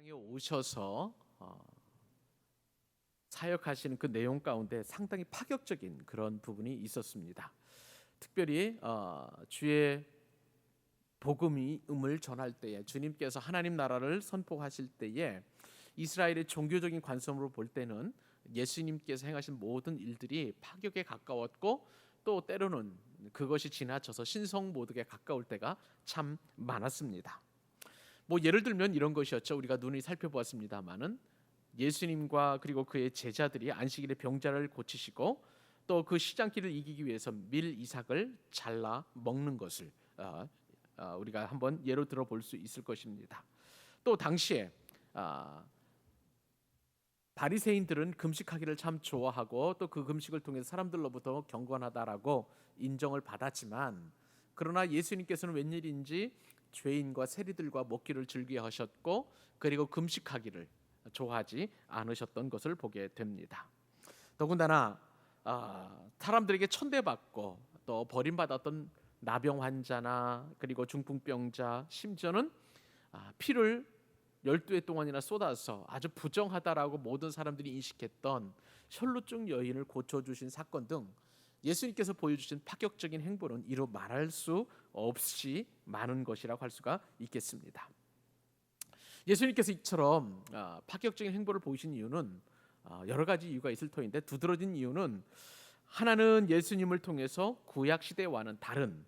땅에 오셔서 사역하시는 그 내용 가운데 상당히 파격적인 그런 부분이 있었습니다. 특별히 주의 복음을 전할 때에, 주님께서 하나님 나라를 선포하실 때에 이스라엘의 종교적인 관점으로 볼 때는 예수님께서 행하신 모든 일들이 파격에 가까웠고, 또 때로는 그것이 지나쳐서 신성 모독에 가까울 때가 참 많았습니다. 뭐 예를 들면 이런 것이었죠. 우리가 눈이 살펴보았습니다마는 예수님과 그리고 그의 제자들이 안식일에 병자를 고치시고, 또 그 시장길을 이기기 위해서 밀 이삭을 잘라 먹는 것을 우리가 한번 예로 들어볼 수 있을 것입니다. 또 당시에 바리새인들은 금식하기를 참 좋아하고, 또 그 금식을 통해서 사람들로부터 경건하다라고 인정을 받았지만, 그러나 예수님께서는 웬일인지 죄인과 세리들과 먹기를 즐겨하셨고, 그리고 금식하기를 좋아하지 않으셨던 것을 보게 됩니다. 더군다나 사람들에게 천대받고 또 버림받았던 나병 환자나 그리고 중풍병자, 심지어는 피를 12해 동안이나 쏟아서 아주 부정하다라고 모든 사람들이 인식했던 혈루증 여인을 고쳐주신 사건 등 예수님께서 보여주신 파격적인 행보는 이루 말할 수 없이 많은 것이라고 할 수가 있겠습니다. 예수님께서 이처럼 파격적인 행보를 보이신 이유는 여러 가지 이유가 있을 터인데, 두드러진 이유는 하나는 예수님을 통해서 구약 시대와는 다른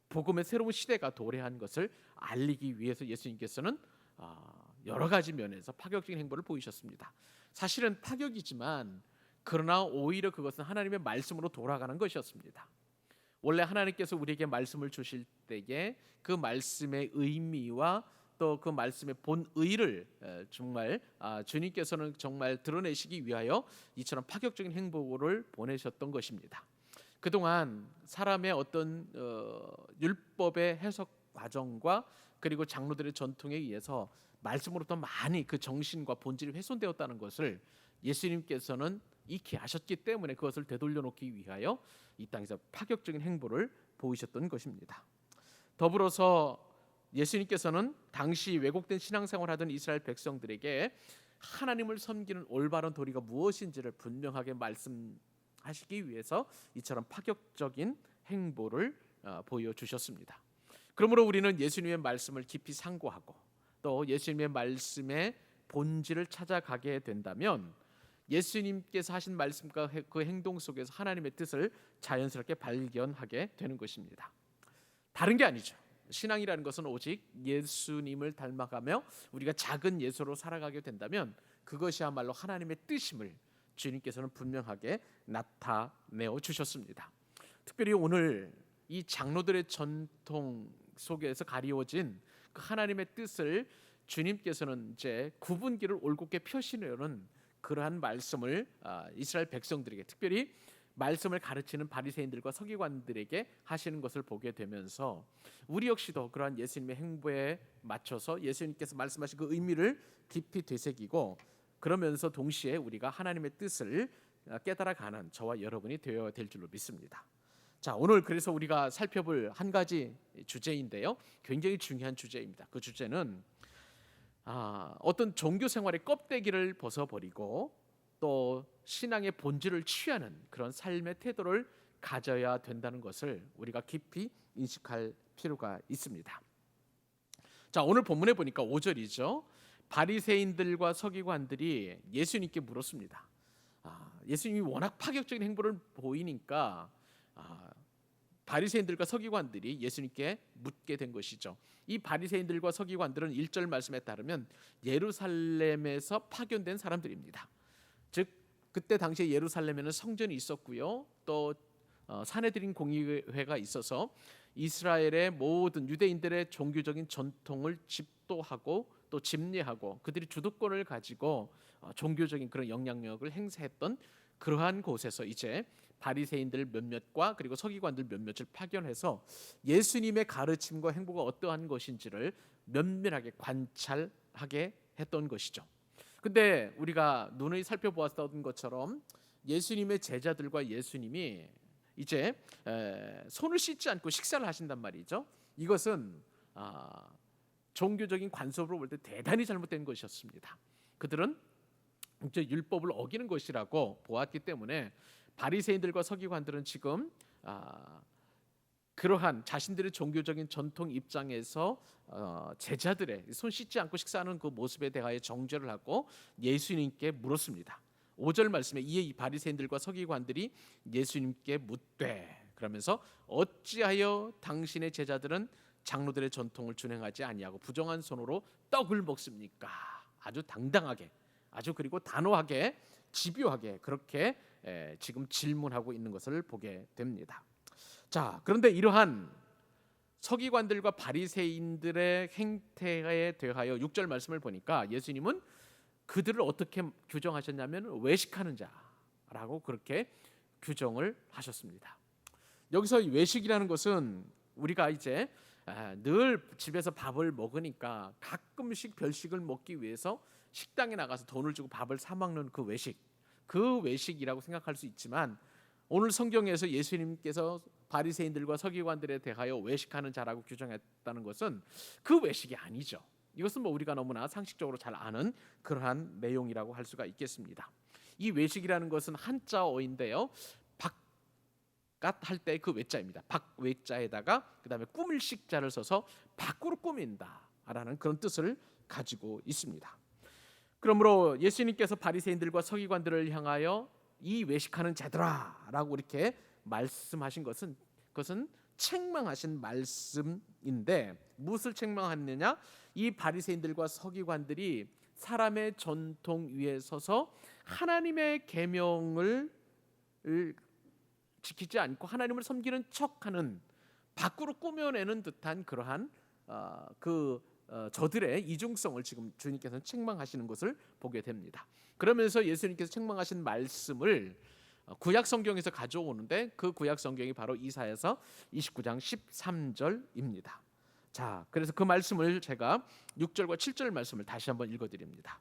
복음의 새로운 시대가 도래한 것을 알리기 위해서 예수님께서는 여러 가지 면에서 파격적인 행보를 보이셨습니다. 사실은 파격이지만 그러나 오히려 그것은 하나님의 말씀으로 돌아가는 것이었습니다. 원래 하나님께서 우리에게 말씀을 주실 때에 그 말씀의 의미와 또 그 말씀의 본의를 정말 주님께서는 정말 드러내시기 위하여 이처럼 파격적인 행보를 보내셨던 것입니다. 그동안 사람의 어떤 율법의 해석 과정과 그리고 장로들의 전통에 의해서 말씀으로부터 많이 그 정신과 본질이 훼손되었다는 것을 예수님께서는 익히 아셨기 때문에 그것을 되돌려 놓기 위하여 이 땅에서 파격적인 행보를 보이셨던 것입니다. 더불어서 예수님께서는 당시 왜곡된 신앙생활을 하던 이스라엘 백성들에게 하나님을 섬기는 올바른 도리가 무엇인지를 분명하게 말씀하시기 위해서 이처럼 파격적인 행보를 보여주셨습니다. 그러므로 우리는 예수님의 말씀을 깊이 상고하고 또 예수님의 말씀의 본질을 찾아가게 된다면 예수님께서 하신 말씀과 그 행동 속에서 하나님의 뜻을 자연스럽게 발견하게 되는 것입니다. 다른 게 아니죠. 신앙이라는 것은 오직 예수님을 닮아가며 우리가 작은 예수로 살아가게 된다면 그것이야말로 하나님의 뜻임을 주님께서는 분명하게 나타내어 주셨습니다. 특별히 오늘 이 장로들의 전통 속에서 가리워진 그 하나님의 뜻을 주님께서는 이제 구분기를 올곧게 펴시려는 그러한 말씀을 이스라엘 백성들에게, 특별히 말씀을 가르치는 바리새인들과 서기관들에게 하시는 것을 보게 되면서 우리 역시도 그러한 예수님의 행보에 맞춰서 예수님께서 말씀하신 그 의미를 깊이 되새기고, 그러면서 동시에 우리가 하나님의 뜻을 깨달아가는 저와 여러분이 되어야 될 줄로 믿습니다. 자, 오늘 그래서 우리가 살펴볼 한 가지 주제인데요, 굉장히 중요한 주제입니다. 그 주제는 어떤 종교 생활의 껍데기를 벗어버리고 또 신앙의 본질을 취하는 그런 삶의 태도를 가져야 된다는 것을 우리가 깊이 인식할 필요가 있습니다. 자, 오늘 본문에 보니까 5절이죠. 바리새인들과 서기관들이 예수님께 물었습니다. 예수님이 워낙 파격적인 행보를 보이니까 바리새인들과 서기관들이 예수님께 묻게 된 것이죠. 이 바리새인들과 서기관들은 1절 말씀에 따르면 예루살렘에서 파견된 사람들입니다. 즉 그때 당시에 예루살렘에는 성전이 있었고요, 또 산헤드린 공의회가 있어서 이스라엘의 모든 유대인들의 종교적인 전통을 집도하고 또 집례하고 그들이 주도권을 가지고 종교적인 그런 영향력을 행사했던 그러한 곳에서 이제 바리새인들 몇몇과 그리고 서기관들 몇몇을 파견해서 예수님의 가르침과 행보가 어떠한 것인지를 면밀하게 관찰하게 했던 것이죠. 근데 우리가 눈을 살펴보았던 것처럼 예수님의 제자들과 예수님이 이제 손을 씻지 않고 식사를 하신단 말이죠. 이것은 종교적인 관습으로 볼 때 대단히 잘못된 것이었습니다. 그들은 이제 율법을 어기는 것이라고 보았기 때문에 바리새인들과 서기관들은 지금 그러한 자신들의 종교적인 전통 입장에서 제자들의 손 씻지 않고 식사하는 그 모습에 대하여 정죄를 하고 예수님께 물었습니다. 5절 말씀에 이에 이 바리새인들과 서기관들이 예수님께 묻되 그러면서 어찌하여 당신의 제자들은 장로들의 전통을 준행하지 아니하고 부정한 손으로 떡을 먹습니까? 아주 당당하게, 아주 그리고 단호하게, 집요하게 그렇게 지금 질문하고 있는 것을 보게 됩니다. 자, 그런데 이러한 서기관들과 바리새인들의 행태에 대하여 6절 말씀을 보니까 예수님은 그들을 어떻게 규정하셨냐면 외식하는 자라고 그렇게 규정을 하셨습니다. 여기서 외식이라는 것은 우리가 이제 늘 집에서 밥을 먹으니까 가끔씩 별식을 먹기 위해서 식당에 나가서 돈을 주고 밥을 사 먹는 그 외식, 그 외식이라고 생각할 수 있지만 오늘 성경에서 예수님께서 바리새인들과 서기관들에 대하여 외식하는 자라고 규정했다는 것은 그 외식이 아니죠. 이것은 뭐 우리가 너무나 상식적으로 잘 아는 그러한 내용이라고 할 수가 있겠습니다. 이 외식이라는 것은 한자어인데요. 바깥 할 때 그 외자입니다. 박외자에다가 그다음에 꾸밀 식자를 써서 밖으로 꾸민다라는 그런 뜻을 가지고 있습니다. 그러므로 예수님께서 바리새인들과 서기관들을 향하여 이 외식하는 자들아라고 이렇게 말씀하신 것은 그것은 책망하신 말씀인데 무엇을 책망하느냐? 이 바리새인들과 서기관들이 사람의 전통 위에 서서 하나님의 계명을 지키지 않고 하나님을 섬기는 척하는 밖으로 꾸며내는 듯한 그러한 저들의 이중성을 지금 주님께서는 책망하시는 것을 보게 됩니다. 그러면서 예수님께서 책망하신 말씀을 구약 성경에서 가져오는데 그 구약 성경이 바로 이사야서 29장 13절입니다. 자, 그래서 그 말씀을 제가 6절과 7절 말씀을 다시 한번 읽어드립니다.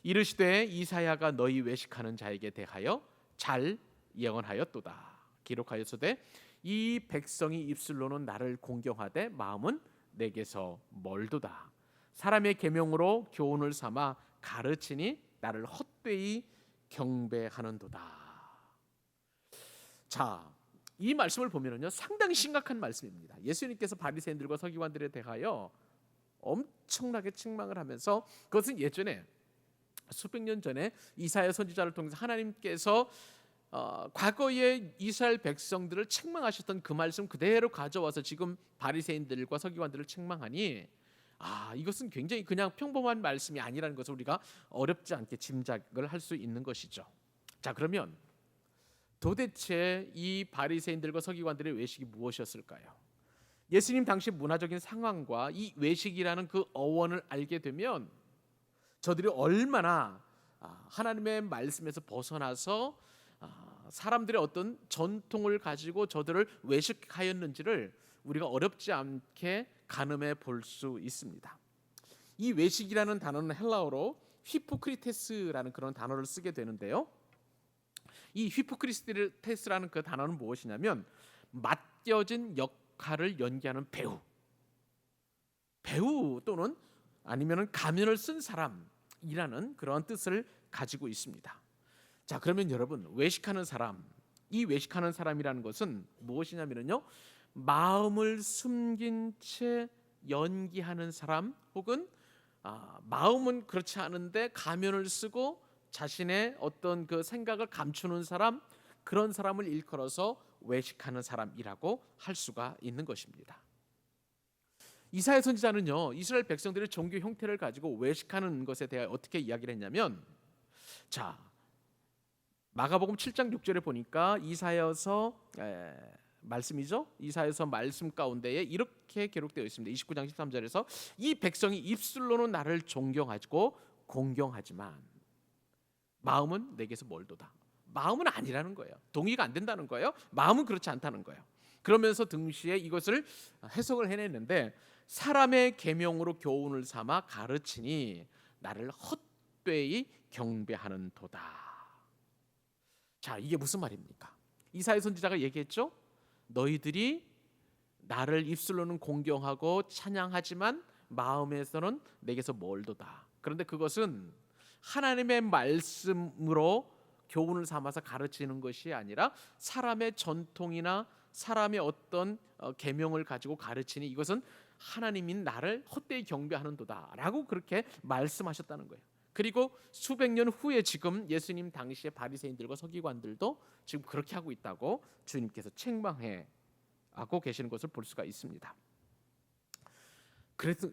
이르시되 이사야가 너희 외식하는 자에게 대하여 잘 예언하였도다. 기록하였으되 이 백성이 입술로는 나를 공경하되 마음은 내게서 멀도다. 사람의 계명으로 교훈을 삼아 가르치니 나를 헛되이 경배하는도다. 자, 이 말씀을 보면은요 상당히 심각한 말씀입니다. 예수님께서 바리새인들과 서기관들에 대하여 엄청나게 책망을 하면서 그것은 예전에 수백 년 전에 이사야 선지자를 통해서 하나님께서 과거의 이스라엘 백성들을 책망하셨던 그 말씀 그대로 가져와서 지금 바리새인들과 서기관들을 책망하니 이것은 굉장히 그냥 평범한 말씀이 아니라는 것을 우리가 어렵지 않게 짐작을 할 수 있는 것이죠. 자, 그러면 도대체 이 바리새인들과 서기관들의 외식이 무엇이었을까요? 예수님 당시 문화적인 상황과 이 외식이라는 그 어원을 알게 되면 저들이 얼마나 하나님의 말씀에서 벗어나서 사람들의 어떤 전통을 가지고 저들을 외식하였는지를 우리가 어렵지 않게 가늠해 볼 수 있습니다. 이 외식이라는 단어는 헬라어로 휘포크리테스라는 그런 단어를 쓰게 되는데요. 이 휘포크리테스라는 그 단어는 무엇이냐면 맡겨진 역할을 연기하는 배우 또는 아니면은 가면을 쓴 사람이라는 그런 뜻을 가지고 있습니다. 자, 그러면 여러분 외식하는 사람, 이 외식하는 사람이라는 것은 무엇이냐면요 마음을 숨긴 채 연기하는 사람 혹은 마음은 그렇지 않은데 가면을 쓰고 자신의 어떤 그 생각을 감추는 사람, 그런 사람을 일컬어서 외식하는 사람이라고 할 수가 있는 것입니다. 이사야 선지자는요 이스라엘 백성들의 종교 형태를 가지고 외식하는 것에 대해 어떻게 이야기를 했냐면 자, 마가복음 7장 6절에 보니까 이사야서 말씀이죠. 이사야서 말씀 가운데에 이렇게 기록되어 있습니다. 29장 13절에서 이 백성이 입술로는 나를 존경하고 공경하지만 마음은 내게서 멀도다. 마음은 아니라는 거예요. 동의가 안 된다는 거예요. 마음은 그렇지 않다는 거예요. 그러면서 동시에 이것을 해석을 해냈는데 사람의 계명으로 교훈을 삼아 가르치니 나를 헛되이 경배하는 도다. 자, 이게 무슨 말입니까? 이사야 선지자가 얘기했죠. 너희들이 나를 입술로는 공경하고 찬양하지만 마음에서는 내게서 멀도다. 그런데 그것은 하나님의 말씀으로 교훈을 삼아서 가르치는 것이 아니라 사람의 전통이나 사람의 어떤 계명을 가지고 가르치니 이것은 하나님인 나를 헛되이 경배하는도다라고 그렇게 말씀하셨다는 거예요. 그리고 수백 년 후에 지금 예수님 당시의 바리새인들과 서기관들도 지금 그렇게 하고 있다고 주님께서 책망해 하고 계시는 것을 볼 수가 있습니다.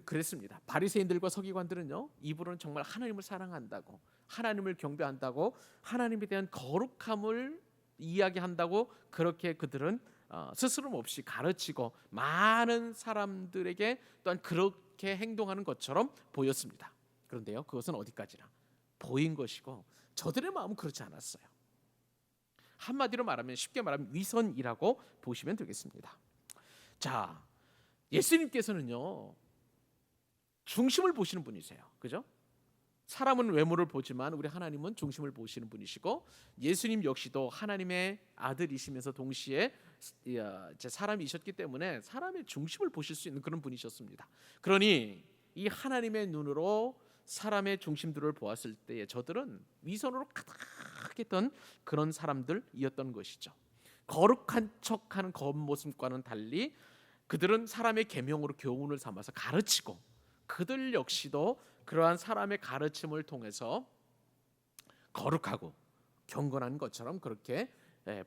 그랬습니다. 바리새인들과 서기관들은요, 입으로는 정말 하나님을 사랑한다고, 하나님을 경배한다고, 하나님에 대한 거룩함을 이야기한다고 그렇게 그들은 스스럼 없이 가르치고 많은 사람들에게 또한 그렇게 행동하는 것처럼 보였습니다. 그런데요, 그것은 어디까지나 보인 것이고 저들의 마음은 그렇지 않았어요. 한마디로 말하면, 쉽게 말하면 위선이라고 보시면 되겠습니다. 자, 예수님께서는요, 중심을 보시는 분이세요. 그죠? 사람은 외모를 보지만 우리 하나님은 중심을 보시는 분이시고, 예수님 역시도 하나님의 아들이시면서 동시에 사람이셨기 때문에 사람의 중심을 보실 수 있는 그런 분이셨습니다. 그러니 이 하나님의 눈으로 사람의 중심들을 보았을 때에 저들은 위선으로 가득했던 그런 사람들이었던 것이죠. 거룩한 척하는 겉모습과는 달리 그들은 사람의 계명으로 교훈을 삼아서 가르치고, 그들 역시도 그러한 사람의 가르침을 통해서 거룩하고 경건한 것처럼 그렇게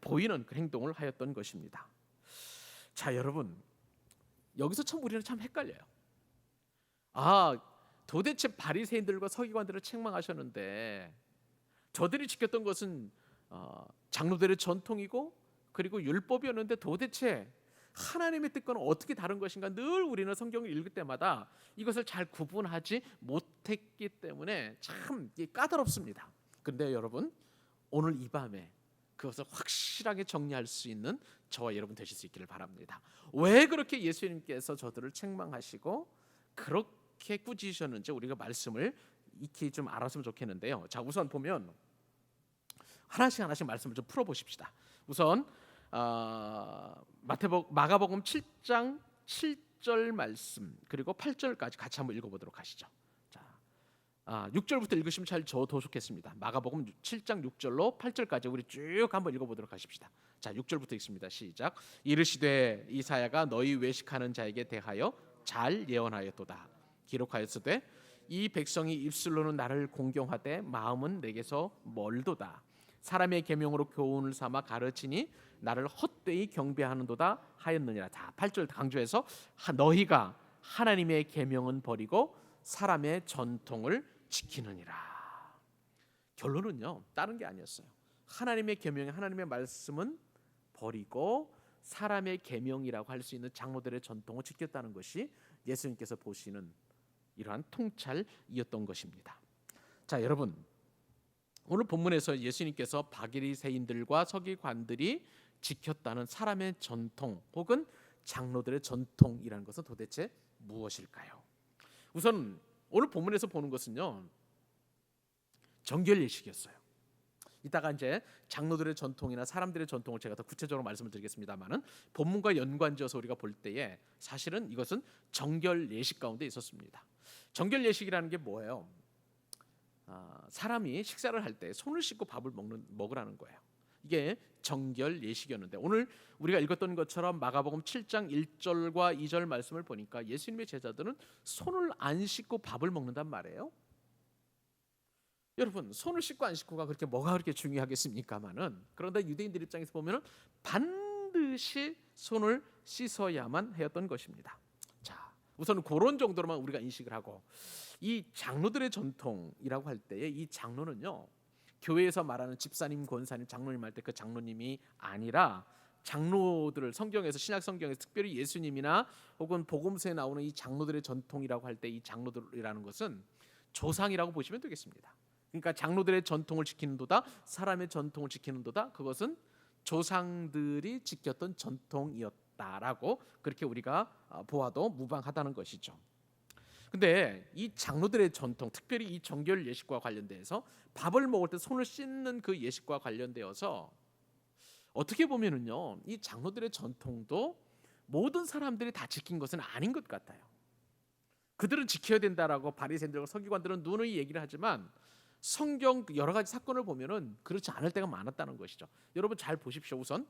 보이는 그 행동을 하였던 것입니다. 자, 여러분, 여기서 참 우리는 참 헷갈려요. 도대체 바리새인들과 서기관들을 책망하셨는데 저들이 지켰던 것은 장로들의 전통이고 그리고 율법이었는데 도대체 하나님의 뜻과는 어떻게 다른 것인가, 늘 우리는 성경을 읽을 때마다 이것을 잘 구분하지 못했기 때문에 참 까다롭습니다. 그런데 여러분, 오늘 이 밤에 그것을 확실하게 정리할 수 있는 저와 여러분 되실 수 있기를 바랍니다. 왜 그렇게 예수님께서 저들을 책망하시고 그렇게 꾸짖으셨는지 우리가 말씀을 익히 좀 알았으면 좋겠는데요. 자, 우선 보면 하나씩 말씀을 좀 풀어보십시다. 우선 마가복음 7장 7절 말씀 그리고 8절까지 같이 한번 읽어보도록 하시죠. 자, 6절부터 읽으시면 더 좋겠습니다. 마가복음 7장 6절로 8절까지 우리 쭉 한번 읽어보도록 하십시다. 자, 6절부터 읽습니다. 시작. 이르시되 이사야가 너희 외식하는 자에게 대하여 잘 예언하였도다. 기록하였으되 이 백성이 입술로는 나를 공경하되 마음은 내게서 멀도다. 사람의 계명으로 교훈을 삼아 가르치니 나를 헛되이 경배하는도다 하였느니라. 자, 8절 강조해서 너희가 하나님의 계명은 버리고 사람의 전통을 지키느니라. 결론은요, 다른 게 아니었어요. 하나님의 계명, 하나님의 말씀은 버리고 사람의 계명이라고 할 수 있는 장로들의 전통을 지켰다는 것이 예수님께서 보시는 이러한 통찰이었던 것입니다. 자, 여러분, 오늘 본문에서 예수님께서 바리새인들과 서기관들이 지켰다는 사람의 전통 혹은 장로들의 전통이라는 것은 도대체 무엇일까요? 우선 오늘 본문에서 보는 것은요, 정결 예식이었어요. 이따가 이제 장로들의 전통이나 사람들의 전통을 제가 더 구체적으로 말씀을 드리겠습니다만은, 본문과 연관지어서 우리가 볼 때에 사실은 이것은 정결 예식 가운데 있었습니다. 정결 예식이라는 게 뭐예요? 사람이 식사를 할 때 손을 씻고 밥을 먹으라는 거예요. 이게 정결 예식이었는데, 오늘 우리가 읽었던 것처럼 마가복음 7장 1절과 2절 말씀을 보니까 예수님의 제자들은 손을 안 씻고 밥을 먹는단 말이에요. 여러분, 손을 씻고 안 씻고가 그렇게 뭐가 그렇게 중요하겠습니까마는, 그런데 유대인들 입장에서 보면은 반드시 손을 씻어야만 하였던 것입니다. 자, 우선 그런 정도로만 우리가 인식을 하고, 이 장로들의 전통이라고 할 때에 이 장로는요, 교회에서 말하는 집사님, 권사님, 장로님 할 때 그 장로님이 아니라, 장로들을 성경에서, 신약 성경에서 특별히 예수님이나 혹은 복음서에 나오는 이 장로들의 전통이라고 할 때 이 장로들이라는 것은 조상이라고 보시면 되겠습니다. 그러니까 장로들의 전통을 지키는도다, 사람의 전통을 지키는도다, 그것은 조상들이 지켰던 전통이었다라고 그렇게 우리가 보아도 무방하다는 것이죠. 근데 이 장로들의 전통, 특별히 이 정결 예식과 관련돼서 밥을 먹을 때 손을 씻는 그 예식과 관련되어서 어떻게 보면은요, 이 장로들의 전통도 모든 사람들이 다 지킨 것은 아닌 것 같아요. 그들은 지켜야 된다라고 바리새인들과 서기관들은 누누이 얘기를 하지만 성경 여러 가지 사건을 보면은 그렇지 않을 때가 많았다는 것이죠. 여러분 잘 보십시오. 우선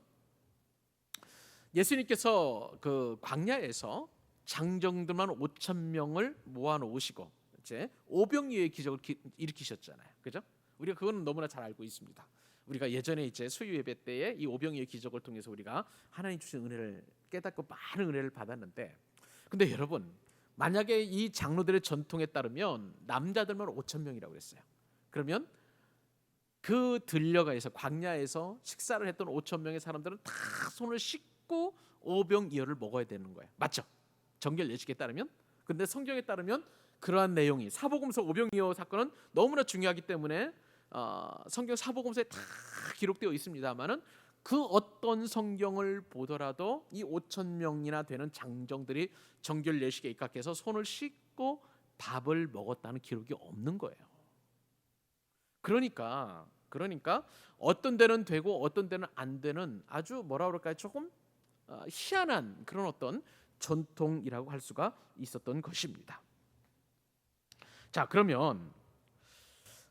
예수님께서 그 광야에서 장정들만 5천 명을 모아 놓으시고 이제 오병이어의 기적을 일으키셨잖아요. 그죠? 우리가 그거는 너무나 잘 알고 있습니다. 우리가 예전에 이제 수요 예배 때에 이 오병이어의 기적을 통해서 우리가 하나님 주신 은혜를 깨닫고 많은 은혜를 받았는데, 근데 여러분 만약에 이 장로들의 전통에 따르면 남자들만 5천 명이라고 그랬어요. 그러면 그 들려가에서 광야에서 식사를 했던 5천 명의 사람들은 다 손을 씻고 오병이어를 먹어야 되는 거예요. 맞죠? 정결 예식에 따르면. 근데 성경에 따르면 그러한 내용이 사복음서 오병이어 사건은 너무나 중요하기 때문에 성경 사복음서에 다 기록되어 있습니다만은 그 어떤 성경을 보더라도 이 5천 명이나 되는 장정들이 정결 예식에 입각해서 손을 씻고 밥을 먹었다는 기록이 없는 거예요. 그러니까 어떤 데는 되고 어떤 데는 안 되는 아주 뭐라 그럴까요? 조금 희한한 그런 어떤 전통이라고 할 수가 있었던 것입니다. 자, 그러면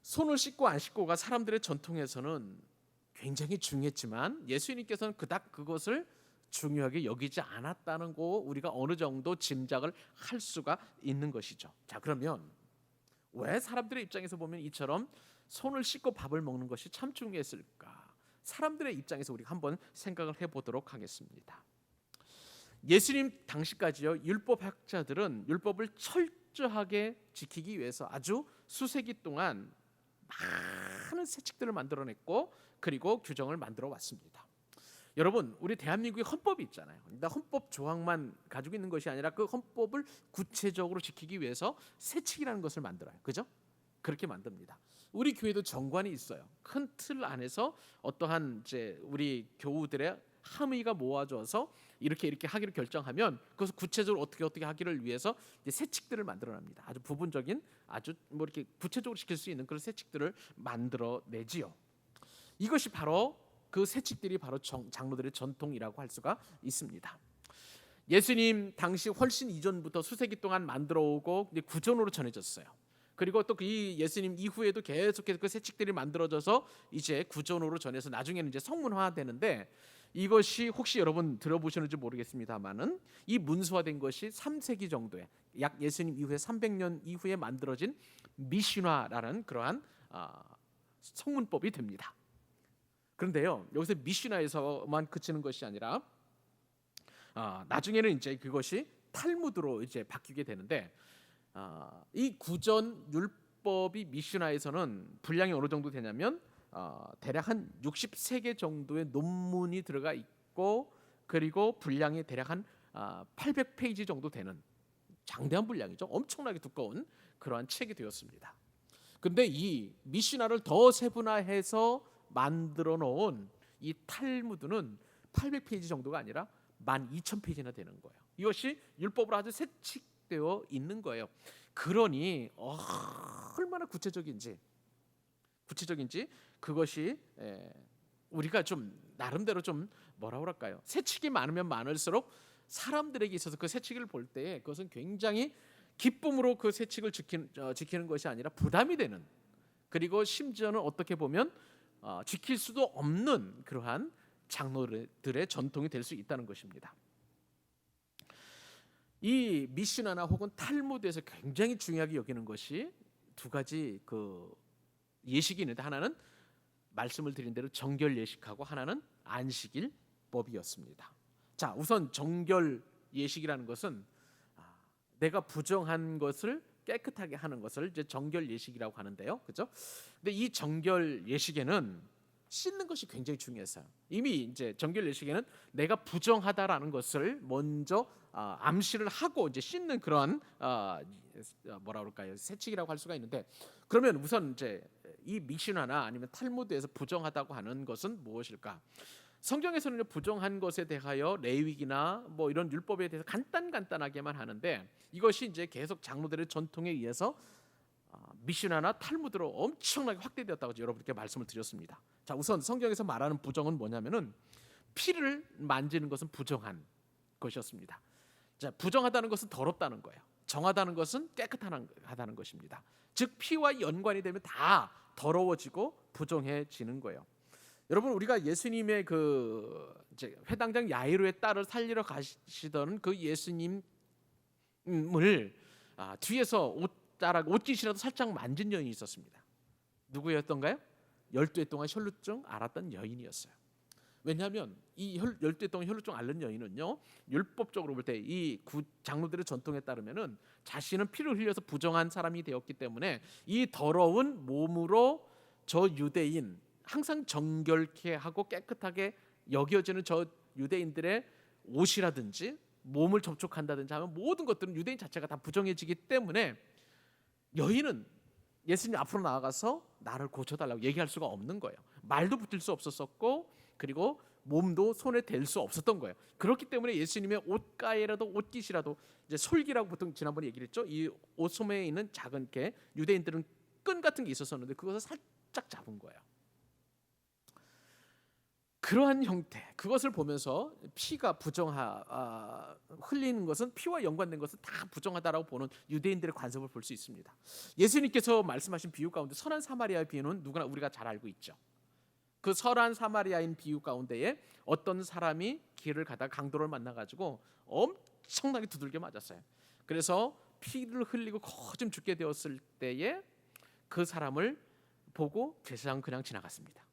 손을 씻고 안 씻고가 사람들의 전통에서는 굉장히 중요했지만 예수님께서는 그닥 그것을 중요하게 여기지 않았다는 거 우리가 어느 정도 짐작을 할 수가 있는 것이죠. 자, 그러면 왜 사람들의 입장에서 보면 이처럼 손을 씻고 밥을 먹는 것이 참 중요했을까? 사람들의 입장에서 우리가 한번 생각을 해보도록 하겠습니다. 예수님 당시까지요, 율법학자들은 율법을 철저하게 지키기 위해서 아주 수세기 동안 많은 세칙들을 만들어냈고 그리고 규정을 만들어 왔습니다. 여러분, 우리 대한민국의 헌법이 있잖아요. 헌법 조항만 가지고 있는 것이 아니라 그 헌법을 구체적으로 지키기 위해서 세칙이라는 것을 만들어요. 그죠? 그렇게 만듭니다. 우리 교회도 정관이 있어요. 큰 틀 안에서 어떠한 이제 우리 교우들의 함의가 모아져서 이렇게 하기로 결정하면 그것을 구체적으로 어떻게 하기를 위해서 이제 세칙들을 만들어냅니다. 아주 부분적인 아주 뭐 이렇게 구체적으로 시킬 수 있는 그런 세칙들을 만들어내지요. 이것이 바로 그 세칙들이 바로 장로들의 전통이라고 할 수가 있습니다. 예수님 당시 훨씬 이전부터 수세기 동안 만들어오고 구전으로 전해졌어요. 그리고 또 이 예수님 이후에도 계속해서 그 세칙들이 만들어져서 이제 구전으로 전해서 나중에는 이제 성문화되는데, 이것이 혹시 여러분 들어보셨는지 모르겠습니다만은 이 문서화된 것이 3세기 정도에 약 예수님 이후에 300년 이후에 만들어진 미신화라는 그러한 성문법이 됩니다. 그런데요, 여기서 미신화에서만 그치는 것이 아니라 나중에는 이제 그것이 탈무드로 이제 바뀌게 되는데, 이 구전 율법이 미신화에서는 분량이 어느 정도 되냐면 대략 한 63개 정도의 논문이 들어가 있고 그리고 분량이 대략 한 800페이지 정도 되는 장대한 분량이죠. 엄청나게 두꺼운 그러한 책이 되었습니다. 근데 이 미신화를 더 세분화해서 만들어 놓은 이 탈무드는 800페이지 정도가 아니라 12,000페이지나 되는 거예요. 이것이 율법으로 아주 세칙되어 있는 거예요. 그러니 얼마나 구체적인지 그것이 우리가 좀 나름대로 좀 뭐라 그럴까요? 세칙이 많으면 많을수록 사람들에게 있어서 그 세칙을 볼 때 그것은 굉장히 기쁨으로 그 세칙을 지키는 것이 아니라 부담이 되는, 그리고 심지어는 어떻게 보면 지킬 수도 없는 그러한 장로들의 전통이 될 수 있다는 것입니다. 이 미신화나 혹은 탈무드에서 굉장히 중요하게 여기는 것이 두 가지 그 예식이 있는데, 하나는 말씀을 드린 대로 정결 예식하고 하나는 안식일법이었습니다. 자, 우선 정결 예식이라는 것은 내가 부정한 것을 깨끗하게 하는 것을 이제 정결 예식이라고 하는데요, 그죠? 근데 이 정결 예식에는 씻는 것이 굉장히 중요했어요. 이미 이제 정결 예식에는 내가 부정하다라는 것을 먼저 암시를 하고 이제 씻는 그런 뭐라 그럴까요? 세칙이라고 할 수가 있는데, 그러면 우선 이제 이 미신화나 아니면 탈무드에서 부정하다고 하는 것은 무엇일까? 성경에서는 부정한 것에 대하여 레위기나 뭐 이런 율법에 대해서 간단하게만 하는데, 이것이 이제 계속 장로들의 전통에 의해서 미신화나 탈무드로 엄청나게 확대되었다고 여러분께 말씀을 드렸습니다. 자, 우선 성경에서 말하는 부정은 뭐냐면은 피를 만지는 것은 부정한 것이었습니다. 자, 부정하다는 것은 더럽다는 거예요. 정하다는 것은 깨끗하다는 것입니다. 즉 피와 연관이 되면 다 더러워지고 부정해지는 거예요. 여러분, 우리가 예수님의 그 이제 회당장 야이로의 딸을 살리러 가시던 그 예수님을 뒤에서 옷깃이라도 살짝 만진 여인이 있었습니다. 누구였던가요? 12해 동안 혈루증 앓았던 여인이었어요. 왜냐하면 이 12해 동안 혈루증 앓는 여인은요, 율법적으로 볼 때 이 장로들의 전통에 따르면은 자신은 피를 흘려서 부정한 사람이 되었기 때문에 이 더러운 몸으로 저 유대인, 항상 정결케 하고 깨끗하게 여겨지는 저 유대인들의 옷이라든지 몸을 접촉한다든지 하면 모든 것들은 유대인 자체가 다 부정해지기 때문에 여인은 예수님 앞으로 나아가서 나를 고쳐달라고 얘기할 수가 없는 거예요. 말도 붙일 수 없었었고, 그리고 몸도 손에 댈 수 없었던 거예요. 그렇기 때문에 예수님의 옷가에라도 옷깃이라도, 이제 솔기라고 보통 지난번에 얘기를 했죠. 이 옷소매에 있는 작은 게, 유대인들은 끈 같은 게 있었었는데 그것을 살짝 잡은 거예요. 그러한 형태, 그것을 보면서 피가 흘리는 것은, 피와 연관된 것은 다 부정하다라고 보는 유대인들의 관습을 볼 수 있습니다. 예수님께서 말씀하신 비유 가운데 선한 사마리아의 비유는 누구나 우리가 잘 알고 있죠. 그 선한 사마리아인 비유 가운데에 어떤 사람이 길을 가다가 강도를 만나가지고 엄청나게 두들겨 맞았어요. 그래서 피를 흘리고 거진 죽게 되었을 때에 그 사람을 보고 제사장은 그냥 지나갔습니다.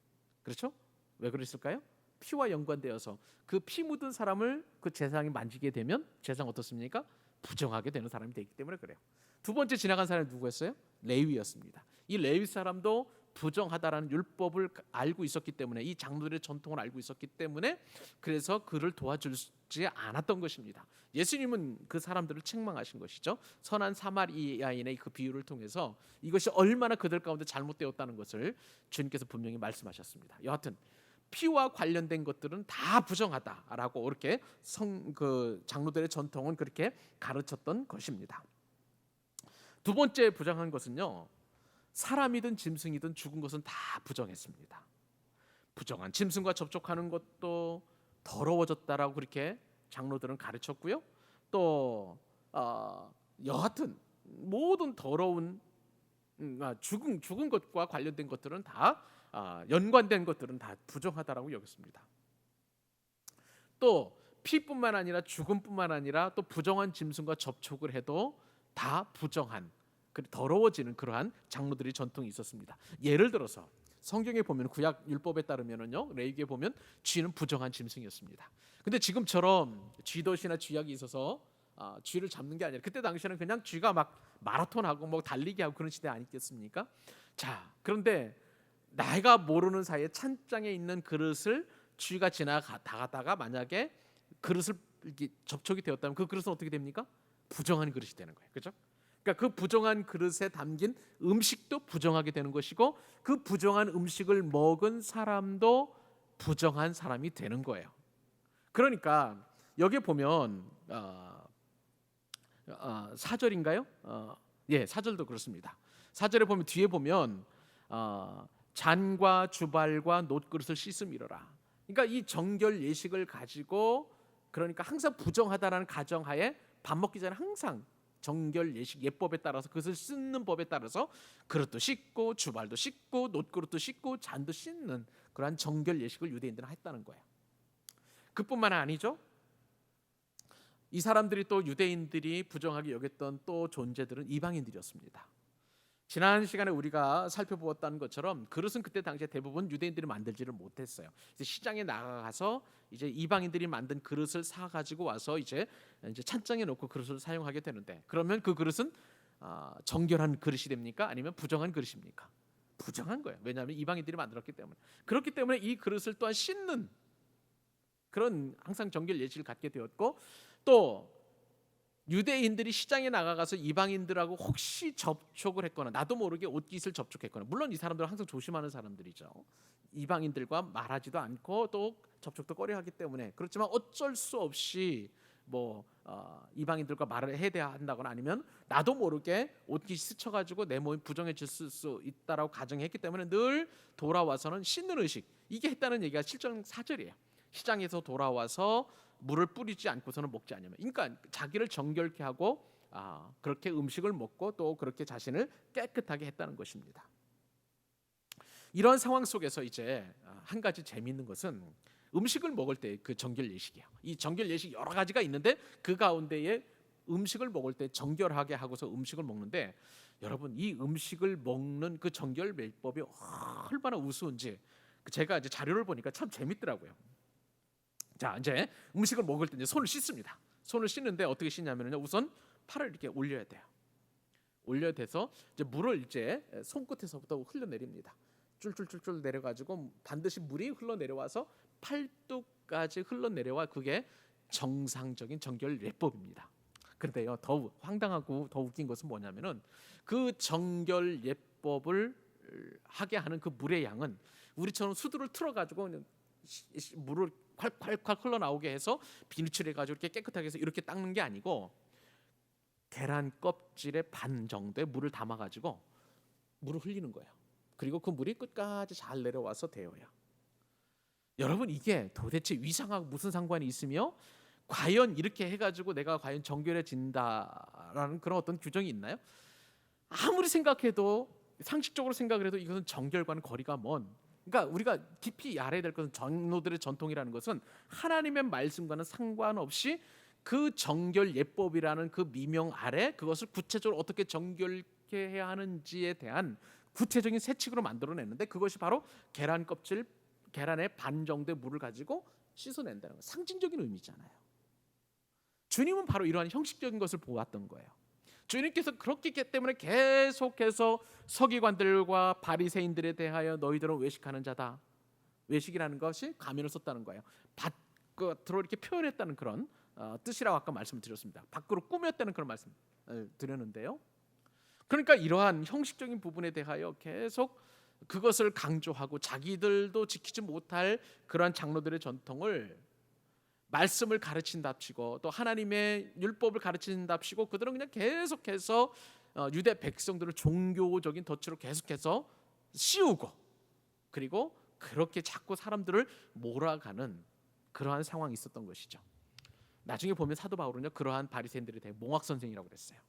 그렇죠? 왜 그랬을까요? 피와 연관되어서 그 피 묻은 사람을 그 제사장이 만지게 되면 제사장 어떻습니까? 부정하게 되는 사람이 되기 때문에 그래요. 두 번째 지나간 사람이 누구였어요? 레위였습니다. 이 레위 사람도 부정하다라는 율법을 알고 있었기 때문에, 이 장로들의 전통을 알고 있었기 때문에 그래서 그를 도와주지 않았던 것입니다. 예수님은 그 사람들을 책망하신 것이죠. 선한 사마리아인의 그 비유를 통해서 이것이 얼마나 그들 가운데 잘못되었다는 것을 주님께서 분명히 말씀하셨습니다. 여하튼 피와 관련된 것들은 다 부정하다라고 이렇게 장로들의 전통은 그렇게 가르쳤던 것입니다. 두 번째 부정한 것은요, 사람이든 짐승이든 죽은 것은 다 부정했습니다. 부정한 짐승과 접촉하는 것도 더러워졌다라고 그렇게 장로들은 가르쳤고요. 또 여하튼 모든 더러운 죽은 것과 관련된 것들은 다 연관된 것들은 다 부정하다라고 여겼습니다. 또 피뿐만 아니라 죽음뿐만 아니라 또 부정한 짐승과 접촉을 해도 다 부정한, 더러워지는 그러한 장로들의 전통이 있었습니다. 예를 들어서 성경에 보면, 구약 율법에 따르면은요, 레위기에 보면 쥐는 부정한 짐승이었습니다. 근데 지금처럼 쥐덫이나 쥐약이 있어서 쥐를 잡는 게 아니라, 그때 당시에는 그냥 쥐가 막 마라톤하고 뭐 달리기 하고 그런 시대 아니겠습니까? 자, 그런데 내가 모르는 사이에 찬장에 있는 그릇을 쥐가 지나가다가 만약에 그릇을 이렇게 접촉이 되었다면 그 그릇은 어떻게 됩니까? 부정한 그릇이 되는 거예요. 그렇죠? 그러니까 그 부정한 그릇에 담긴 음식도 부정하게 되는 것이고, 그 부정한 음식을 먹은 사람도 부정한 사람이 되는 거예요. 그러니까 여기 보면 4절인가요? 예, 4절도 그렇습니다. 4절에 보면, 뒤에 보면 잔과 주발과 놋그릇을 씻음이러라. 그러니까 이 정결 예식을 가지고, 그러니까 항상 부정하다라는 가정하에 밥 먹기 전에 항상 정결 예식 예법에 따라서, 그것을 씻는 법에 따라서 그릇도 씻고 주발도 씻고 놋그릇도 씻고 잔도 씻는 그러한 정결 예식을 유대인들은 했다는 거예요. 그뿐만 아니죠. 이 사람들이, 또 유대인들이 부정하게 여겼던 또 존재들은 이방인들이었습니다. 지난 시간에 우리가 살펴보았던 것처럼 그릇은 그때 당시에 대부분 유대인들이 만들지를 못했어요. 이제 시장에 나가서 이제 이방인들이 만든 그릇을 사 가지고 와서 이제 찬장에 놓고 그릇을 사용하게 되는데, 그러면 그 그릇은 정결한 그릇이 됩니까? 아니면 부정한 그릇입니까? 부정한 거예요. 왜냐하면 이방인들이 만들었기 때문에. 그렇기 때문에 이 그릇을 또한 씻는 그런 항상 정결 예식을 갖게 되었고, 또 유대인들이 시장에 나가서 이방인들하고 혹시 접촉을 했거나 나도 모르게 옷깃을 접촉했거나, 물론 이 사람들은 항상 조심하는 사람들이죠. 이방인들과 말하지도 않고 또 접촉도 꺼려하기 때문에, 그렇지만 어쩔 수 없이 이방인들과 말을 해야 한다거나, 아니면 나도 모르게 옷깃이 스쳐가지고 내 몸이 부정해질 수 있다라고 가정했기 때문에 늘 돌아와서는 씻는 의식, 이게 했다는 얘기가 7절 4절이에요. 시장에서 돌아와서 물을 뿌리지 않고서는 먹지 않으면, 그러니까 자기를 정결케 하고 그렇게 음식을 먹고 또 그렇게 자신을 깨끗하게 했다는 것입니다. 이런 상황 속에서 이제 한 가지 재미있는 것은 음식을 먹을 때 그 정결 예식이에요. 이 정결 예식 여러 가지가 있는데 그 가운데에 음식을 먹을 때 정결하게 하고서 음식을 먹는데, 여러분 이 음식을 먹는 그 정결 매법이 얼마나 우스운지 제가 이제 자료를 보니까 참 재밌더라고요. 자, 이제 음식을 먹을 때 이제 손을 씻습니다. 손을 씻는데 어떻게 씻냐면요, 우선 팔을 이렇게 올려야 돼요. 올려야 돼서 이제 물을 이제 손끝에서부터 흘러내립니다. 쫄쫄쫄쫄 내려가지고 반드시 물이 흘러내려와서 팔뚝까지 흘러내려와, 그게 정상적인 정결 예법입니다. 그런데요, 더 황당하고 더 웃긴 것은 뭐냐면은 그 정결 예법을 하게 하는 그 물의 양은 우리처럼 수두를 틀어가지고 물을 콸콸콸 흘러나오게 해서 비누칠해가지고 이렇게 깨끗하게 해서 이렇게 닦는 게 아니고, 계란 껍질의 반 정도의 물을 담아가지고 물을 흘리는 거예요. 그리고 그 물이 끝까지 잘 내려와서 데워요. 여러분 이게 도대체 위상하고 무슨 상관이 있으며, 과연 이렇게 해가지고 내가 과연 정결해진다라는 그런 어떤 규정이 있나요? 아무리 생각해도, 상식적으로 생각을 해도 이것은 정결과는 거리가 먼, 그러니까 우리가 깊이 알아야 될 것은 장로들의 전통이라는 것은 하나님의 말씀과는 상관없이 그 정결 예법이라는 그 미명 아래 그것을 구체적으로 어떻게 정결케 해야 하는지에 대한 구체적인 세칙으로 만들어내는데, 그것이 바로 계란 껍질, 계란의 반 정도의 물을 가지고 씻어낸다는 거, 상징적인 의미잖아요. 주님은 바로 이러한 형식적인 것을 보았던 거예요. 주님께서 그렇기 때문에 계속해서 서기관들과 바리새인들에 대하여 너희들은 외식하는 자다, 외식이라는 것이 가면을 썼다는 거예요. 밖으로 이렇게 표현했다는 그런 뜻이라고 아까 말씀을 드렸습니다. 밖으로 꾸몄다는 그런 말씀을 드렸는데요. 그러니까 이러한 형식적인 부분에 대하여 계속 그것을 강조하고, 자기들도 지키지 못할 그러한 장로들의 전통을 말씀을 가르친답시고 또 하나님의 율법을 가르친답시고, 그들은 그냥 계속해서 유대 백성들을 종교적인 덫으로 계속해서 씌우고, 그리고 그렇게 자꾸 사람들을 몰아가는 그러한 상황이 있었던 것이죠. 나중에 보면 사도 바울은요, 그러한 바리새인들에 대해 몽학 선생이라고 그랬어요.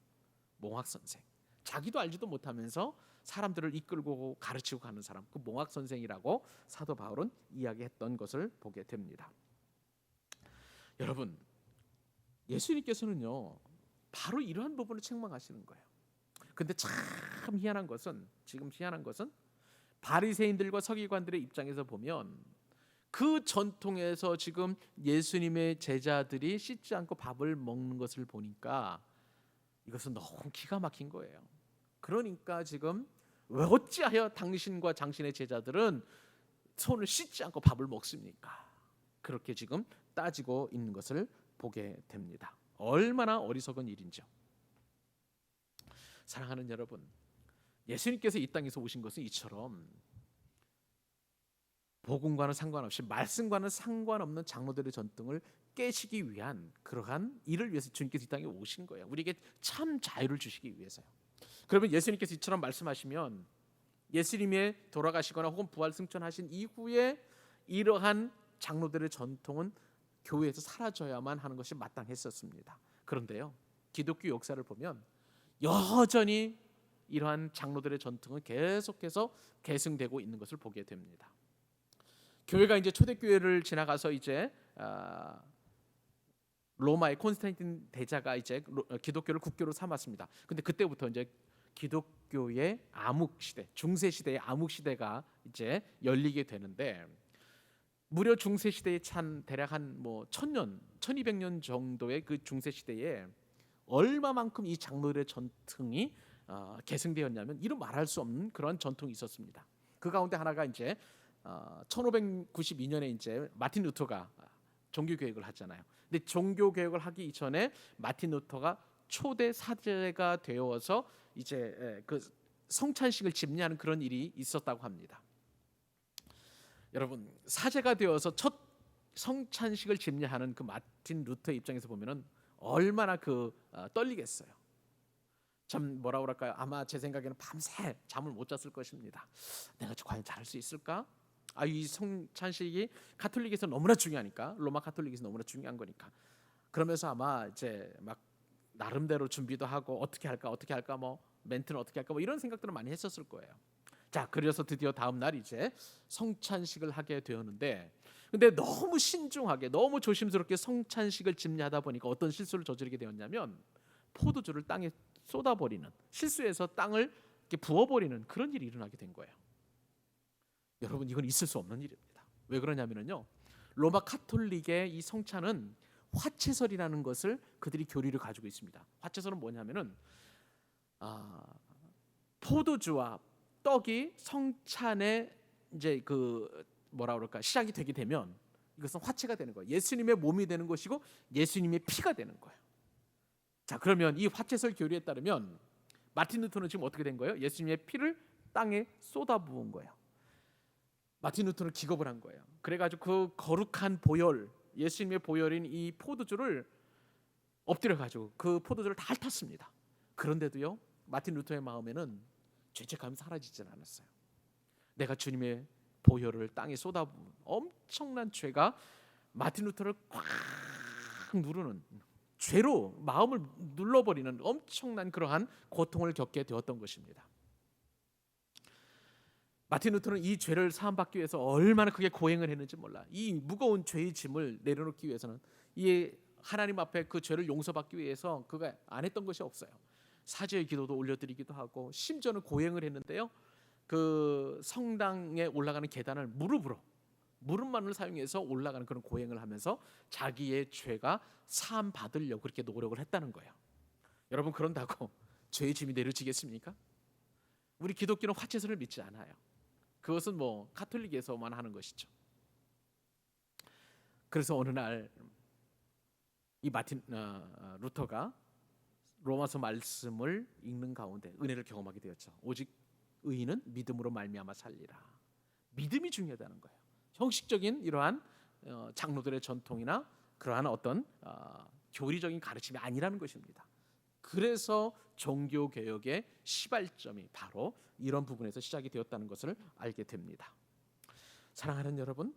몽학 선생. 자기도 알지도 못하면서 사람들을 이끌고 가르치고 가는 사람, 그 몽학 선생이라고 사도 바울은 이야기했던 것을 보게 됩니다. 여러분, 예수님께서는요 바로 이러한 부분을 책망하시는 거예요. 근데 참 희한한 것은, 지금 희한한 것은 바리새인들과 서기관들의 입장에서 보면 그 전통에서 지금 예수님의 제자들이 씻지 않고 밥을 먹는 것을 보니까 이것은 너무 기가 막힌 거예요. 그러니까 지금 왜 어찌하여 당신과 당신의 제자들은 손을 씻지 않고 밥을 먹습니까? 그렇게 지금 따지고 있는 것을 보게 됩니다. 얼마나 어리석은 일인지요. 사랑하는 여러분, 예수님께서 이 땅에서 오신 것은 이처럼 복음과는 상관없이, 말씀과는 상관없는 장로들의 전통을 깨시기 위한 그러한 일을 위해서 주님께서 이 땅에 오신 거예요. 우리에게 참 자유를 주시기 위해서요. 그러면 예수님께서 이처럼 말씀하시면, 예수님의 돌아가시거나 혹은 부활 승천하신 이후에 이러한 장로들의 전통은 교회에서 사라져야만 하는 것이 마땅했었습니다. 그런데요, 기독교 역사를 보면 여전히 이러한 장로들의 전통은 계속해서 계승되고 있는 것을 보게 됩니다. 교회가 이제 초대교회를 지나가서 이제 로마의 콘스탄틴 대자가 이제 기독교를 국교로 삼았습니다. 근데 그때부터 이제 기독교의 암흑 시대, 중세 시대의 암흑 시대가 이제 열리게 되는데, 무려 중세 시대에 찬 대략 한 1000년, 1200년 정도의 그 중세 시대에 얼마만큼 이 장로들의 전통이 계승되었냐면 이루 말할 수 없는 그런 전통이 있었습니다. 그 가운데 하나가 이제 1592년에 이제 마틴 루터가 종교 개혁을 하잖아요. 근데 종교 개혁을 하기 이전에 마틴 루터가 초대 사제가 되어서 이제 그 성찬식을 집례하는 그런 일이 있었다고 합니다. 여러분, 사제가 되어서 첫 성찬식을 집례하는 그 마틴 루터의 입장에서 보면은 얼마나 떨리겠어요. 참 뭐라 그럴까요? 아마 제 생각에는 밤새 잠을 못 잤을 것입니다. 내가 과연 잘할 수 있을까? 이 성찬식이 가톨릭에서 너무나 중요하니까, 로마 가톨릭에서 너무나 중요한 거니까. 그러면서 아마 이제 막 나름대로 준비도 하고 어떻게 할까 뭐 멘트는 어떻게 할까 뭐 이런 생각들을 많이 했었을 거예요. 자, 그래서 드디어 다음 날 이제 성찬식을 하게 되었는데, 근데 너무 신중하게 너무 조심스럽게 성찬식을 집례하다 보니까 어떤 실수를 저지르게 되었냐면 포도주를 땅에 쏟아버리는, 실수해서 땅을 이렇게 부어버리는 그런 일이 일어나게 된 거예요. 여러분, 이건 있을 수 없는 일입니다. 왜 그러냐면요, 로마 카톨릭의 이 성찬은 화채설이라는 것을 그들이 교리를 가지고 있습니다. 화채설은 뭐냐면은 포도주와 떡이 성찬에 이제 그 뭐라 그럴까 시작이 되게 되면 이것은 화채가 되는 거예요. 예수님의 몸이 되는 것이고 예수님의 피가 되는 거예요. 자, 그러면 이 화채설 교리에 따르면 마틴 루터는 지금 어떻게 된 거예요? 예수님의 피를 땅에 쏟아부은 거예요. 마틴 루터는 기겁을 한 거예요. 그래가지고 그 거룩한 보혈, 예수님의 보혈인 이 포도주를 엎드려가지고 그 포도주를 다 핥았습니다. 그런데도요, 마틴 루터의 마음에는 죄책감이 사라지질 않았어요. 내가 주님의 보혈을 땅에 쏟아부은 엄청난 죄가 마틴 루터를 꽉 누르는, 죄로 마음을 눌러버리는 엄청난 그러한 고통을 겪게 되었던 것입니다. 마틴 루터는 이 죄를 사함받기 위해서 얼마나 크게 고행을 했는지 몰라. 이 무거운 죄의 짐을 내려놓기 위해서는, 이 하나님 앞에 그 죄를 용서받기 위해서 그가 안 했던 것이 없어요. 사죄의 기도도 올려드리기도 하고, 심지어는 고행을 했는데요, 그 성당에 올라가는 계단을 무릎만을 사용해서 올라가는 그런 고행을 하면서 자기의 죄가 사함 받으려고 그렇게 노력을 했다는 거예요. 여러분, 그런다고 죄의 짐이 내려지겠습니까? 우리 기독교는 화채설을 믿지 않아요. 그것은 뭐 카톨릭에서만 하는 것이죠. 그래서 어느 날 이 마틴 루터가 로마서 말씀을 읽는 가운데 은혜를 경험하게 되었죠. 오직 의인은 믿음으로 말미암아 살리라. 믿음이 중요하다는 거예요. 형식적인 이러한 장로들의 전통이나 그러한 어떤 교리적인 가르침이 아니라는 것입니다. 그래서 종교 개혁의 시발점이 바로 이런 부분에서 시작이 되었다는 것을 알게 됩니다. 사랑하는 여러분,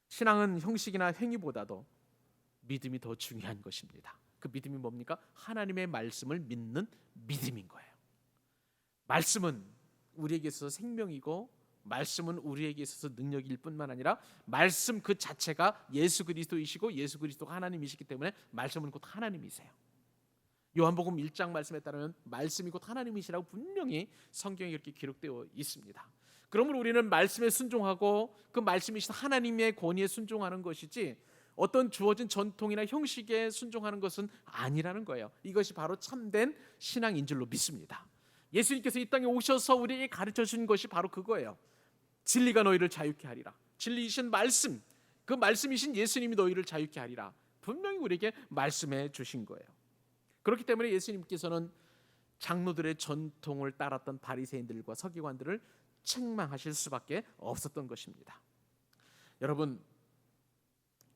신앙은 형식이나 행위보다도 믿음이 더 중요한 것입니다. 그 믿음이 뭡니까? 하나님의 말씀을 믿는 믿음인 거예요. 말씀은 우리에게 있어서 생명이고, 말씀은 우리에게 있어서 능력일 뿐만 아니라 말씀 그 자체가 예수 그리스도이시고 예수 그리스도가 하나님이시기 때문에 말씀은 곧 하나님이세요. 요한복음 1장 말씀에 따르면 말씀이 곧 하나님이시라고 분명히 성경에 이렇게 기록되어 있습니다. 그러므로 우리는 말씀에 순종하고 그 말씀이신 하나님의 권위에 순종하는 것이지 어떤 주어진 전통이나 형식에 순종하는 것은 아니라는 거예요. 이것이 바로 참된 신앙인 줄로 믿습니다. 예수님께서 이 땅에 오셔서 우리에게 가르쳐 주신 것이 바로 그거예요. 진리가 너희를 자유케 하리라. 진리이신 말씀, 그 말씀이신 예수님이 너희를 자유케 하리라. 분명히 우리에게 말씀해 주신 거예요. 그렇기 때문에 예수님께서는 장로들의 전통을 따랐던 바리새인들과 서기관들을 책망하실 수밖에 없었던 것입니다. 여러분,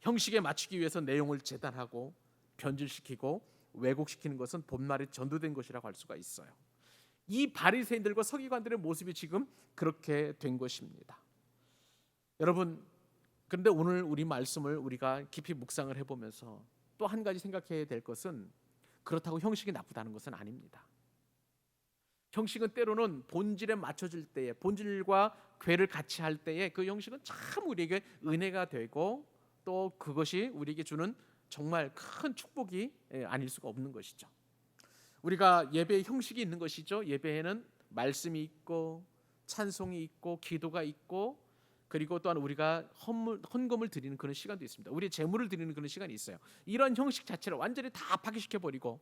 형식에 맞추기 위해서 내용을 재단하고 변질시키고 왜곡시키는 것은 본말에 전도된 것이라고 할 수가 있어요. 이 바리새인들과 서기관들의 모습이 지금 그렇게 된 것입니다. 여러분, 그런데 오늘 우리 말씀을 우리가 깊이 묵상을 해보면서 또 한 가지 생각해야 될 것은, 그렇다고 형식이 나쁘다는 것은 아닙니다. 형식은 때로는 본질에 맞춰질 때에, 본질과 궤를 같이 할 때에 그 형식은 참 우리에게 은혜가 되고 또 그것이 우리에게 주는 정말 큰 축복이 아닐 수가 없는 것이죠. 우리가 예배의 형식이 있는 것이죠. 예배에는 말씀이 있고 찬송이 있고 기도가 있고, 그리고 또한 우리가 헌금을 드리는 그런 시간도 있습니다. 우리의 재물을 드리는 그런 시간이 있어요. 이런 형식 자체를 완전히 다 파괴시켜버리고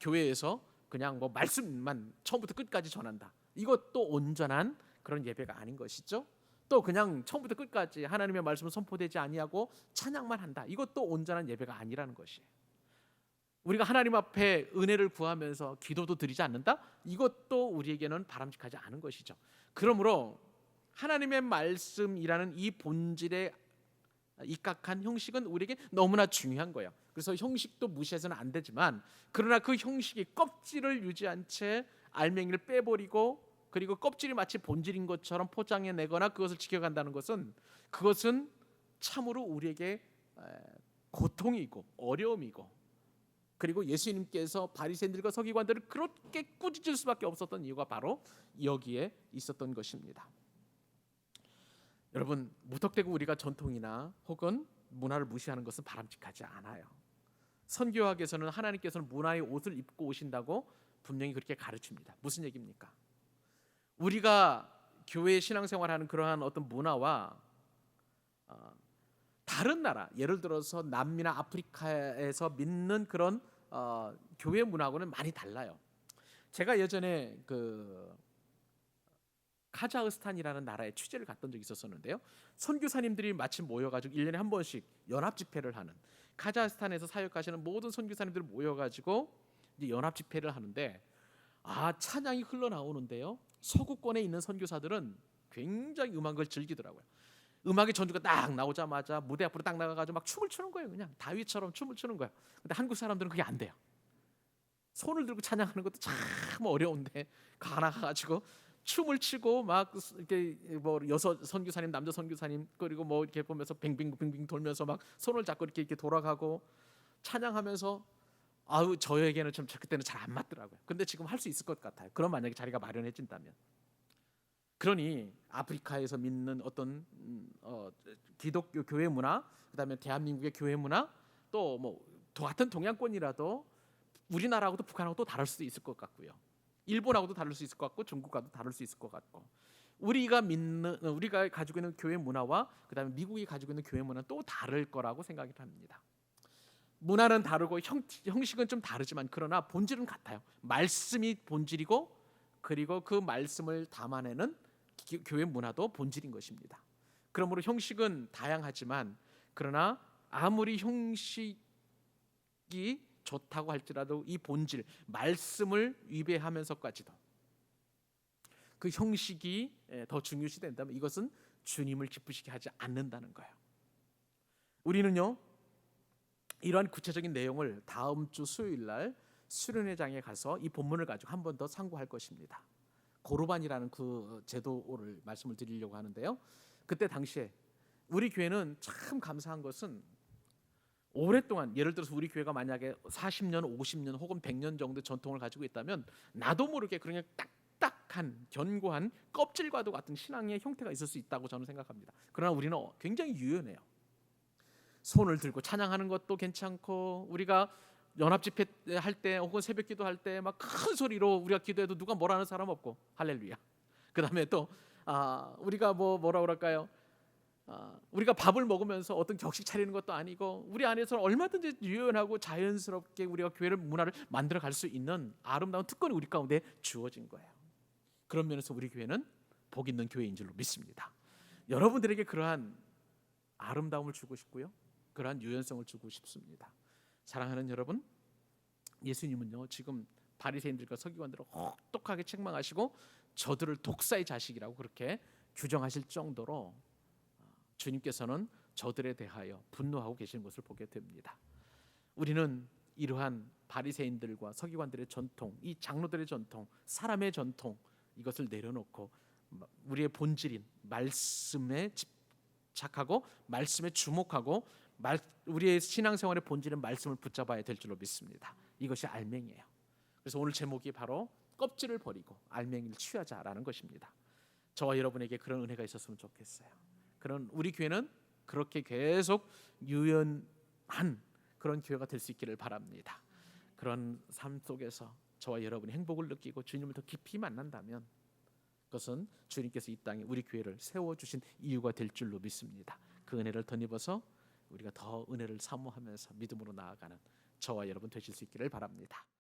교회에서 그냥 뭐 말씀만 처음부터 끝까지 전한다, 이것도 온전한 그런 예배가 아닌 것이죠. 또 그냥 처음부터 끝까지 하나님의 말씀을 선포되지 아니하고 찬양만 한다, 이것도 온전한 예배가 아니라는 것이에요. 우리가 하나님 앞에 은혜를 구하면서 기도도 드리지 않는다, 이것도 우리에게는 바람직하지 않은 것이죠. 그러므로 하나님의 말씀이라는 이 본질에 입각한 형식은 우리에게 너무나 중요한 거예요. 그래서 형식도 무시해서는 안 되지만, 그러나 그 형식이 껍질을 유지한 채 알맹이를 빼버리고, 그리고 껍질이 마치 본질인 것처럼 포장해내거나 그것을 지켜간다는 것은, 그것은 참으로 우리에게 고통이고 어려움이고 그리고 예수님께서 바리새인들과 서기관들을 그렇게 꾸짖을 수밖에 없었던 이유가 바로 여기에 있었던 것입니다. 여러분, 무턱대고 우리가 전통이나 혹은 문화를 무시하는 것은 바람직하지 않아요. 선교학에서는 하나님께서는 문화의 옷을 입고 오신다고 분명히 그렇게 가르칩니다. 무슨 얘기입니까? 우리가 교회 신앙생활하는 그러한 어떤 문화와 다른 나라, 예를 들어서 남미나 아프리카에서 믿는 그런 교회 문화하고는 많이 달라요. 제가 예전에 카자흐스탄이라는 나라에 취재를 갔던 적이 있었는데요. 선교사님들이 마침 모여가지고 1년에 한 번씩 연합 집회를 하는, 카자흐스탄에서 사역하시는 모든 선교사님들이 모여가지고 이제 연합 집회를 하는데, 찬양이 흘러나오는데요. 서구권에 있는 선교사들은 굉장히 음악을 즐기더라고요. 음악의 전주가 딱 나오자마자 무대 앞으로 딱 나가가지고 막 춤을 추는 거예요. 그냥 다윗처럼 춤을 추는 거예요. 근데 한국 사람들은 그게 안 돼요. 손을 들고 찬양하는 것도 참 어려운데 가나가지고 춤을 추고 막 이렇게 뭐 여섯 선교사님, 남자 선교사님, 그리고 뭐 이렇게 보면서 빙빙빙빙 돌면서 막 손을 잡고 이렇게 돌아가고 찬양하면서, 저에게는 참 그때는 잘 안 맞더라고요. 근데 지금 할 수 있을 것 같아요. 그럼 만약에 자리가 마련해진다면. 그러니 아프리카에서 믿는 어떤 기독교 교회 문화, 그다음에 대한민국의 교회 문화, 또 뭐 같은 동양권이라도 우리나라하고도 북한하고 또 다를 수도 있을 것 같고요. 일본하고도 다를 수 있을 것 같고 중국과도 다를 수 있을 것 같고, 우리가 가지고 있는 교회 문화와 그다음에 미국이 가지고 있는 교회 문화는 또 다를 거라고 생각이 합니다. 문화는 다르고 형식은 좀 다르지만 그러나 본질은 같아요. 말씀이 본질이고, 그리고 그 말씀을 담아내는 교회 문화도 본질인 것입니다. 그러므로 형식은 다양하지만 그러나 아무리 형식이 좋다고 할지라도 이 본질, 말씀을 위배하면서까지도 그 형식이 더 중요시 된다면 이것은 주님을 기쁘시게 하지 않는다는 거예요. 우리는요, 이러한 구체적인 내용을 다음 주 수요일 날 수련회장에 가서 이 본문을 가지고 한 번 더 상고할 것입니다. 고르반이라는 그 제도를 말씀을 드리려고 하는데요. 그때 당시에 우리 교회는 참 감사한 것은 오랫동안, 예를 들어서 우리 교회가 만약에 40년, 50년 혹은 100년 정도 전통을 가지고 있다면 나도 모르게 그냥 딱딱한 견고한 껍질과도 같은 신앙의 형태가 있을 수 있다고 저는 생각합니다. 그러나 우리는 굉장히 유연해요. 손을 들고 찬양하는 것도 괜찮고, 우리가 연합 집회 할 때 혹은 새벽 기도할 때 막 큰 소리로 우리가 기도해도 누가 뭐라 하는 사람 없고, 할렐루야. 그다음에 또 우리가 뭐라 그럴까요? 우리가 밥을 먹으면서 어떤 격식 차리는 것도 아니고, 우리 안에서는 얼마든지 유연하고 자연스럽게 우리가 교회를 문화를 만들어 갈 수 있는 아름다운 특권이 우리 가운데 주어진 거예요. 그런 면에서 우리 교회는 복 있는 교회인 줄로 믿습니다. 여러분들에게 그러한 아름다움을 주고 싶고요, 그러한 유연성을 주고 싶습니다. 사랑하는 여러분, 예수님은요 지금 바리새인들과 서기관들을 혹독하게 책망하시고 저들을 독사의 자식이라고 그렇게 규정하실 정도로 주님께서는 저들에 대하여 분노하고 계시는 것을 보게 됩니다. 우리는 이러한 바리새인들과 서기관들의 전통, 이 장로들의 전통, 사람의 전통, 이것을 내려놓고 우리의 본질인 말씀에 집착하고 말씀에 주목하고 우리의 신앙생활의 본질은 말씀을 붙잡아야 될 줄로 믿습니다. 이것이 알맹이에요. 그래서 오늘 제목이 바로 껍질을 버리고 알맹이를 취하자라는 것입니다. 저와 여러분에게 그런 은혜가 있었으면 좋겠어요. 그런 우리 교회는 그렇게 계속 유연한 그런 교회가 될 수 있기를 바랍니다. 그런 삶 속에서 저와 여러분이 행복을 느끼고 주님을 더 깊이 만난다면 그것은 주님께서 이 땅에 우리 교회를 세워주신 이유가 될 줄로 믿습니다. 그 은혜를 덧입어서 우리가 더 은혜를 사모하면서 믿음으로 나아가는 저와 여러분 되실 수 있기를 바랍니다.